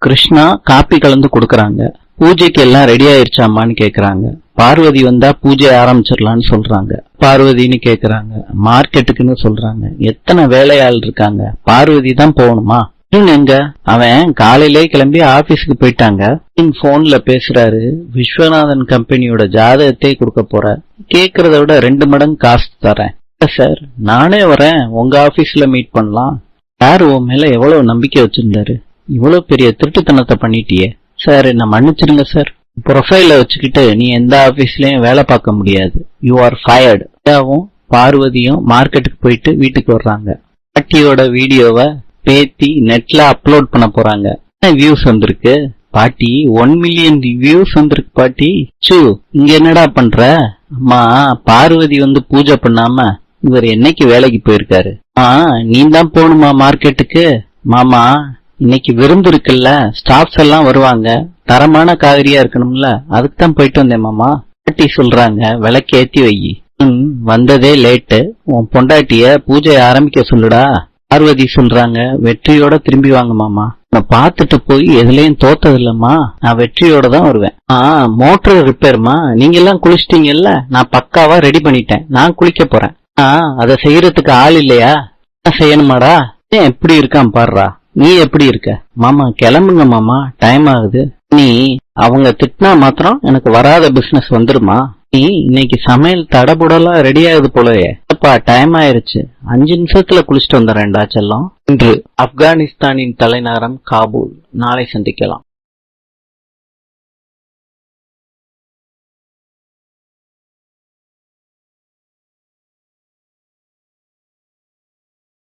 Krishna copy கலந்து கொடுக்கறாங்க. பூஜைக்கு எல்லாம் ரெடி ஆயிருச்சாமான்னு கேக்குறாங்க. பார்வதி வந்தா பூஜை ஆரம்பிச்சிடலான்னு சொல்றாங்க. பார்வதின்னு கேக்குறாங்க. மார்க்கெட்டுக்குன்னு சொல்றாங்க. எத்தனை வேலையாள் இருக்காங்க, பார்வதி தான் போகணுமா? எங்க அவன் காலையிலே கிளம்பி ஆபீஸ்க்கு போயிட்டாங்க. போன்ல பேசுறாரு. விஸ்வநாதன் கம்பெனியோட ஜாதகத்தை கொடுக்க போற, கேக்குறத விட 2 மடங்கு காசு தரேன். சார் நானே வரேன், உங்க ஆபீஸ்ல மீட் பண்ணலாம். யார் உன் மேல எவ்வளவு நம்பிக்கை வச்சிருந்தாரு, இவ்வளவு பெரிய திருட்டுத்தனத்தை பண்ணிட்டியே. சார் என்ன மன்னிச்சிருங்க சார், ப்ரொஃபைல வச்சுக்கிட்டு நீ எந்த ஆபீஸ்லயும் வேலை பார்க்க முடியாது, யூ ஆர் ஃபயர்டு. பார்வதியும் மார்க்கெட்டுக்கு போயிட்டு வீட்டுக்கு வர்றாங்க. பாட்டியோட வீடியோவை பேத்தி நெட்ல அப்லோட் பண்ண போறாங்க. வியூஸ் வந்திருக்கு பாட்டி, 1 மில்லியன் வியூஸ் வந்திருக்கு பாட்டி. இங்க என்னடா பண்ற? அம்மா, பார்வதி வந்து பூஜை பண்ணாம இவர் என்னைக்கு வேலைக்கு போயிருக்காரு? நீ தான் போகணுமா மார்க்கெட்டுக்கு? மாமா, இன்னைக்கு விருந்து இருக்குல்ல, ஸ்டாஃப்ஸ் எல்லாம் வருவாங்க, தரமான காய்கறியா இருக்கணும்ல, அதுக்கு தான் போயிட்டு வந்தேன் மாமா. பாட்டி சொல்றாங்க, விளக்கு ஏத்தி வை. வந்ததே லேட்டு, உன் பொண்டாட்டிய பூஜை ஆரம்பிக்க சொல்லுடா. பார்வதி சொல்றாங்க, வெற்றியோட திரும்பி வாங்க மாமா. நான் பாத்துட்டு போய் எதுலயும் தோத்தது இல்லம்மா, நான் வெற்றியோட தான் வருவேன். மோட்டர் ரிப்பேர்மா, நீங்க எல்லாம் குளிச்சிட்டீங்கல்ல, நான் பக்காவா ரெடி பண்ணிட்டேன், நான் குளிக்க போறேன். அதை செய்யறதுக்கு ஆள் இல்லையா? செய்யணுமாடா? ஏன் எப்படி இருக்கான் பாடுறா. நீ எப்படி இருக்க? மாமா கிளம்புங்க மாமா, டைம் ஆகுது. நீ அவங்க திட்டினா மாத்திரம் எனக்கு வராத பிசினஸ் வந்துருமா? நீ இன்னைக்கு சமையல் தடபுடலா ரெடி ஆகுது போலயே. டைம் ஆயிருச்சு, 5 நிமிஷத்துல குளிச்சுட்டு வந்துடுறேன்டா செல்லம். இன்று ஆப்கானிஸ்தானின் தலைநகரம் காபூல். நாளை சந்திக்கலாம்.